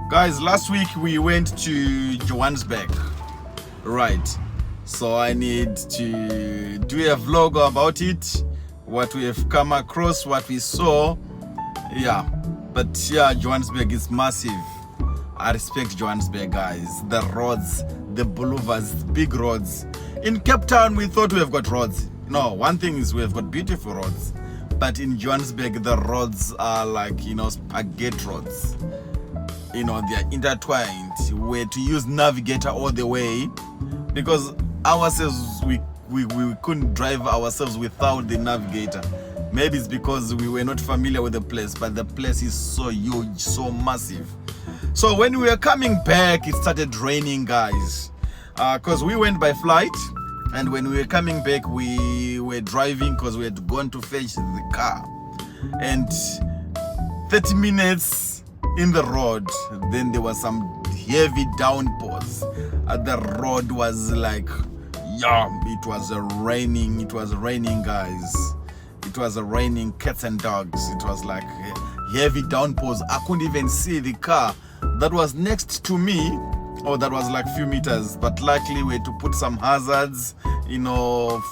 Guys, last week we went to Johannesburg, right? So I need to do a vlog about it, what we have come across, what we saw. Yeah, but yeah, Johannesburg is massive. I respect Johannesburg, guys. The roads, the boulevards, big roads. In Cape Town, we thought we have got roads. No, one thing is we have got beautiful roads. But in Johannesburg, the roads are like, spaghetti roads. They are intertwined. We had to use navigator all the way because ourselves, we couldn't drive ourselves without the navigator. Maybe it's because we were not familiar with the place, but the place is so huge, so massive. So when we were coming back, it started raining, guys, because we went by flight. And when we were coming back, we were driving because we had gone to fetch the car. And 30 minutes in the road, then there was some heavy downpours. The road was like, it was raining. It was raining, guys. It was raining cats and dogs. It was like heavy downpours. I couldn't even see the car that was next to me. Oh, that was like few meters, but luckily we had to put some hazards,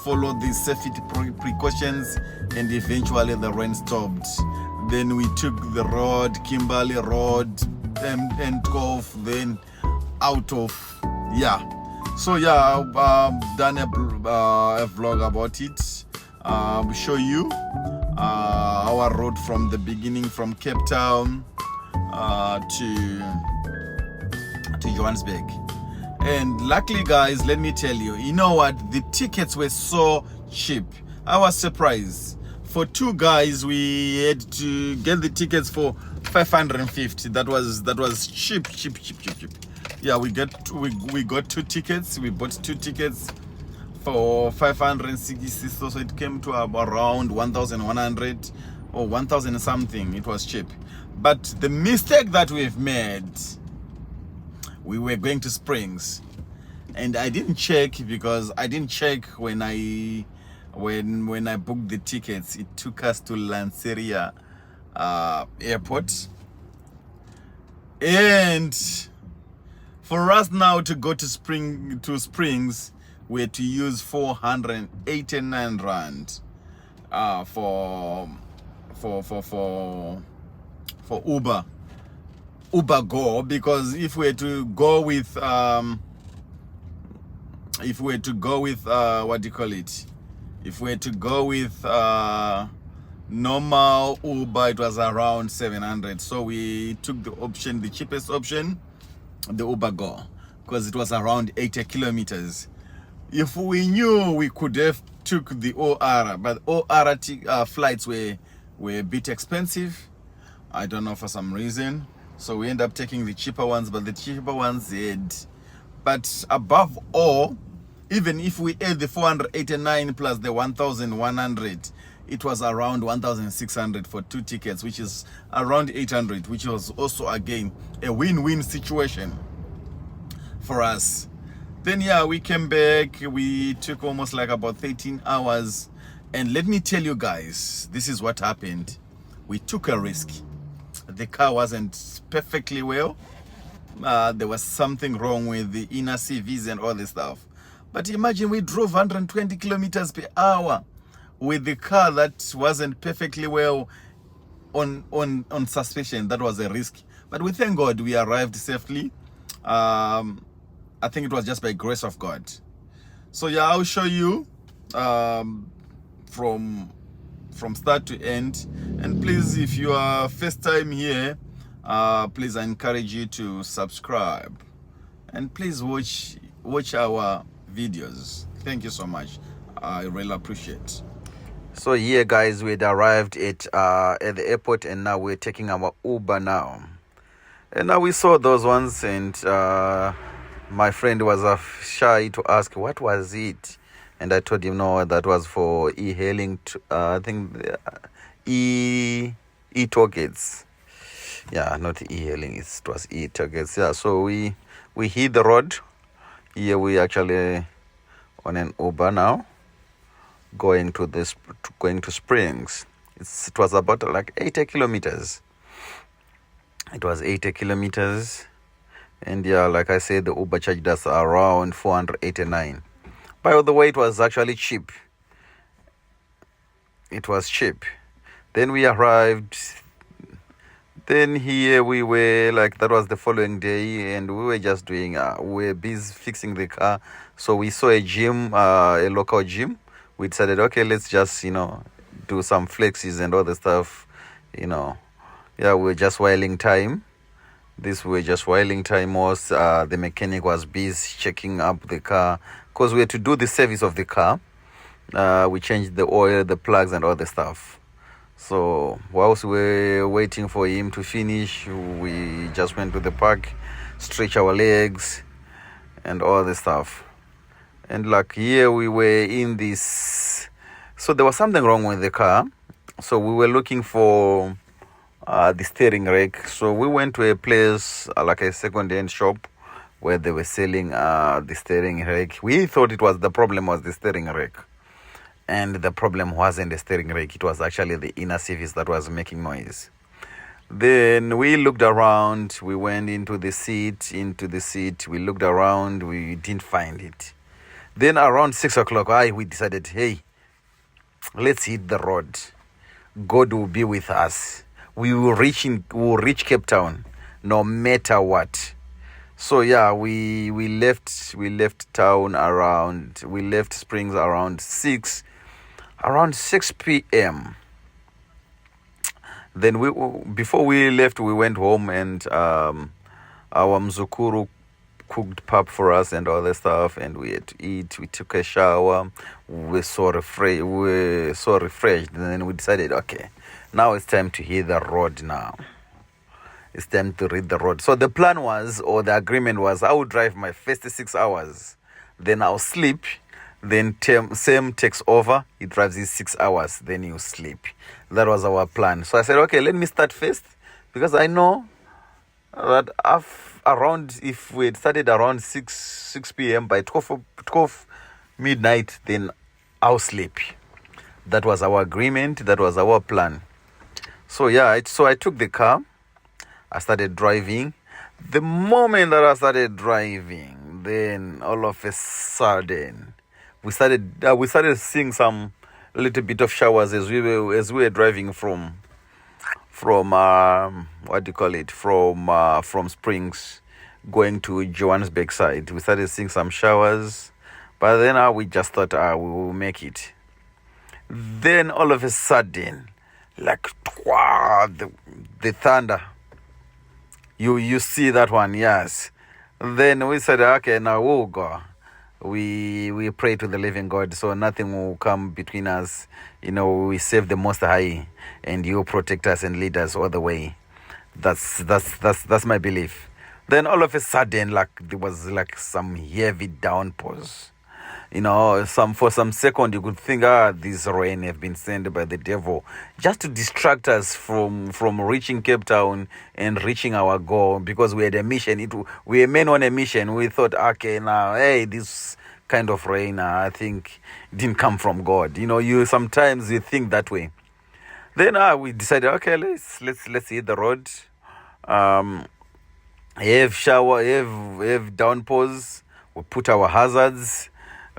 follow the safety precautions, and eventually the rain stopped. Then we took the road, Kimberley Road, and Cove, then out of, So I've done a vlog about it. Show you our road from the beginning, from Cape Town to Johannesburg. And luckily, guys, let me tell you, you know what, the tickets were so cheap. I was surprised. For two guys, we had to get the tickets for 550. That was cheap. Yeah, we got two tickets. We bought two tickets for 560, so it came to around 1,100 or 1,000 something. It was cheap. But the mistake that we've made, we were going to Springs, and I didn't check because I didn't check when I booked the tickets. It took us to Lanseria airport, and for us now to go to Springs, we had to use 489 rand for Uber Go, because if we were to go with what do you call it? If we were to go with normal Uber, it was around 700. So we took the cheapest option, the Uber Go, because it was around 80 kilometers. If we knew, we could have took the OR, but OR flights were a bit expensive. I don't know, for some reason. So we end up taking the cheaper ones, but the cheaper ones had. But above all, even if we add the 489 plus the 1,100, it was around 1,600 for two tickets, which is around 800, which was also, again, a win-win situation for us. Then, we came back. We took almost like about 13 hours. And let me tell you guys, this is what happened. We took a risk. The car wasn't perfectly well. There was something wrong with the inner CVs and all this stuff. But imagine we drove 120 kilometers per hour with the car that wasn't perfectly well on suspension. That was a risk. But we thank God we arrived safely. I think it was just by grace of God. So I'll show you from start to end. And please, if you are first time here, please, I encourage you to subscribe, and please watch our videos. Thank you so much. I really appreciate. So here, guys, we had arrived at the airport, and now we're taking our Uber now. And now we saw those ones, and my friend was shy to ask what was it. And I told him, no, that was for e-hailing, I think e-tockets. Yeah, not e-hailing, it was e-tockets. Yeah, so we hit the road. Here we actually on an Uber now, going to Springs. It was about like 80 kilometers. It was 80 kilometers. And yeah, like I said, the Uber charged us around 489. By the way, it was actually cheap. It was cheap. Then we arrived. Then here we were, like, that was the following day, and we were just doing, we were busy fixing the car. So we saw a gym, a local gym. We decided, okay, let's just, do some flexes and all the stuff, Yeah, we were just whiling time. We were just whiling time was, the mechanic was busy checking up the car, because we had to do the service of the car. We changed the oil, the plugs, and all the stuff. So whilst we were waiting for him to finish, we just went to the park, stretch our legs, and all the stuff. And like here we were in this. So there was something wrong with the car. So we were looking for the steering rack. So we went to a place, like a second-hand shop, where they were selling the steering rack. We thought the problem was the steering rack. And the problem wasn't the steering rack. It was actually the inner surface that was making noise. Then we looked around. We went into the seat. We looked around. We didn't find it. Then around 6 o'clock, we decided, hey, let's hit the road. God will be with us. We will reach Cape Town, no matter what. So yeah, we left town around. We left Springs around 6 p.m. Then before we left, we went home, and our Mzukuru cooked pap for us and all that stuff, and we had to eat. We took a shower. We were so refreshed. And then we decided, okay, now it's time to hit the road now. It's time to hit the road. So the plan was, or the agreement was, I would drive my first 6 hours. Then I'll sleep. Then Sam takes over. He drives his 6 hours. Then you sleep. That was our plan. So I said, okay, let me start first, because I know that if we had started around 6 p.m. by 12 midnight, then I'll sleep. That was our agreement. That was our plan. So yeah, I took the car. I started driving. The moment that I started driving, then all of a sudden, we started seeing some little bit of showers as we were driving from Springs going to Johannesburg side. We started seeing some showers, but then we just thought we will make it. Then all of a sudden, like the thunder. You see that one, yes. Then we said, okay, now we'll go. We pray to the living God, so nothing will come between us. We serve the Most High, and you protect us and lead us all the way. That's my belief. Then all of a sudden, there was some heavy downpours. For some second you could think, this rain have been sent by the devil just to distract us from reaching Cape Town and reaching our goal, because we had a mission. We were men on a mission. We thought, okay, now, hey, this kind of rain, I think didn't come from God. Sometimes you think that way. Then we decided, okay, let's hit the road. Have downpours. We put our hazards.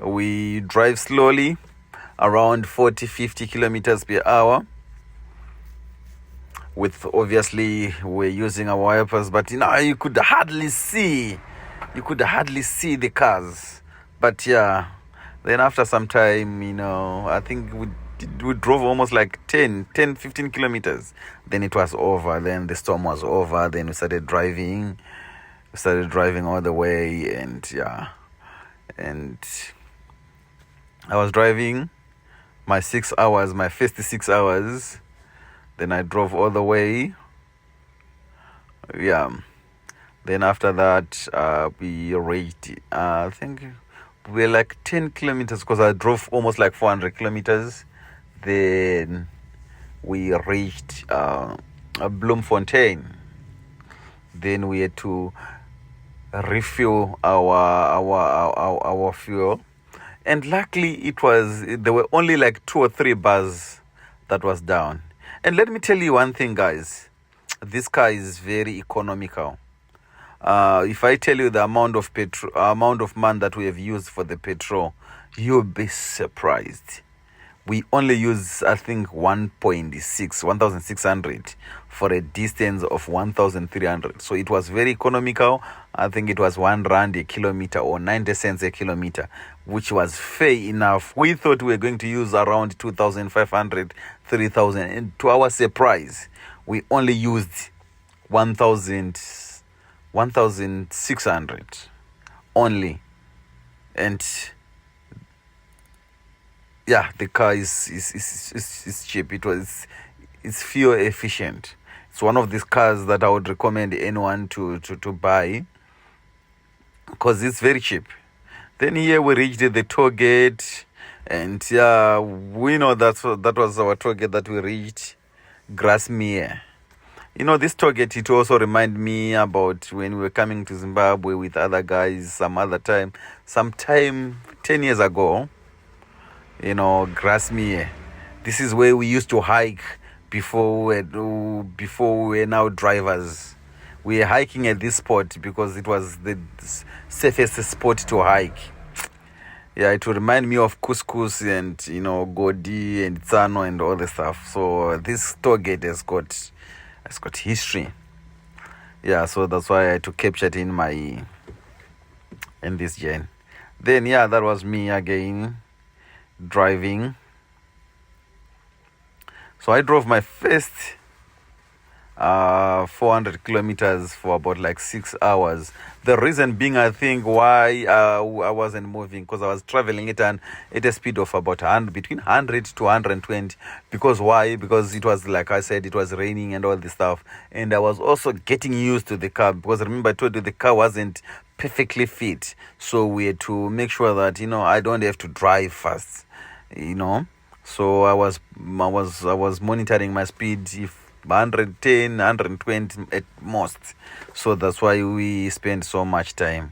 We drive slowly, around 40-50 kilometers per hour. Obviously, we're using our wipers, but you could hardly see the cars. But yeah, then after some time, I think we drove almost like 10-15 kilometers. Then it was over. Then the storm was over. Then we started driving. All the way, and yeah, and I was driving my 6 hours, my first 6 hours. Then I drove all the way. Yeah. Then after that, we reached, I think we were like 10 kilometers, because I drove almost like 400 kilometers. Then we reached Bloemfontein. Then we had to refuel our fuel. And luckily there were only like 2 or 3 bars that was down. And let me tell you one thing, guys. This car is very economical. If I tell you the amount of petrol, amount of money that we have used for the petrol, you'll be surprised. We only use, I think, 1,600 for a distance of 1,300. So it was very economical. I think it was R1 a kilometer or 90 cents a kilometer, which was fair enough. We thought we were going to use around 2,500, 3,000. And to our surprise, we only used 1,600 only. And yeah, the car is cheap. It's fuel efficient. It's one of these cars that I would recommend anyone to buy, because it's very cheap. Then here we reached the toll gate, and yeah, we know that was our toll gate that we reached, Grasmere. This toll gate, it also remind me about when we were coming to Zimbabwe with other guys sometime 10 years ago. Grasmere. This is where we used to hike before we were now drivers. We were hiking at this spot because it was the safest spot to hike. Yeah, it would remind me of couscous and Godi and Tsano and all the stuff. So this toll gate has got history. Yeah, so that's why I had to capture it in this gen. Then yeah, that was me again driving. So I drove my first 400 kilometers for about like 6 hours. The reason being, I think, why I wasn't moving, because I was traveling at a speed of about between 100 to 120. Because why? Because it was, like I said, it was raining and all this stuff, and I was also getting used to the car, because remember I told you the car wasn't perfectly fit, so we had to make sure that I don't have to drive fast. So I was monitoring my speed, if 110, 120 at most. So that's why we spent so much time.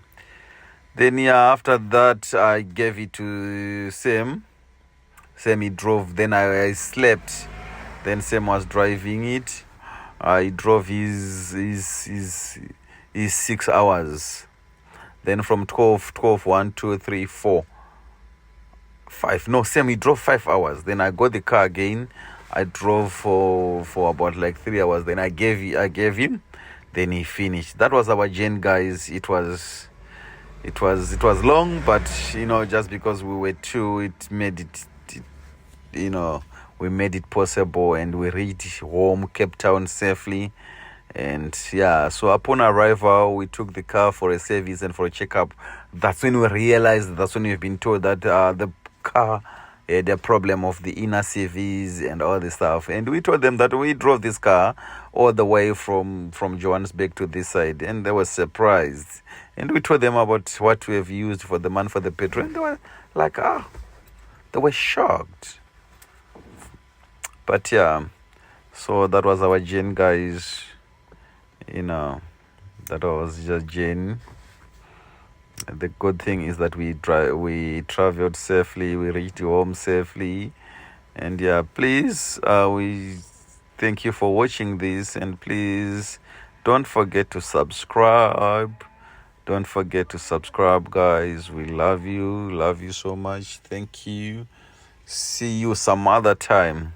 Then yeah, after that I gave it to Sam. Sam, he drove. Then I slept. Then Sam was driving it. I drove his 6 hours. Then from 12, 1, 2, 3, 4, 5. No, Sam, he drove 5 hours. Then I got the car again. I drove for about like 3 hours. Then I gave him. Then he finished. That was our journey, guys. It was long, but just because we were two, it made it. We made it possible, and we reached home, Cape Town, safely. And yeah, so upon arrival, we took the car for a service and for a checkup. That's when we realized. That's when we've been told that the car had a problem of the inner CVs and all this stuff. And we told them that we drove this car all the way from Johannesburg to this side, and they were surprised. And we told them about what we have used for the money for the petrol, and they were like, they were shocked. But yeah, so that was our journey, guys. That was just journey. The good thing is that we traveled safely, we reached home safely. And yeah, please, we thank you for watching this, and please don't forget to subscribe. Don't forget to subscribe, guys. We love you so much. Thank you. See you some other time.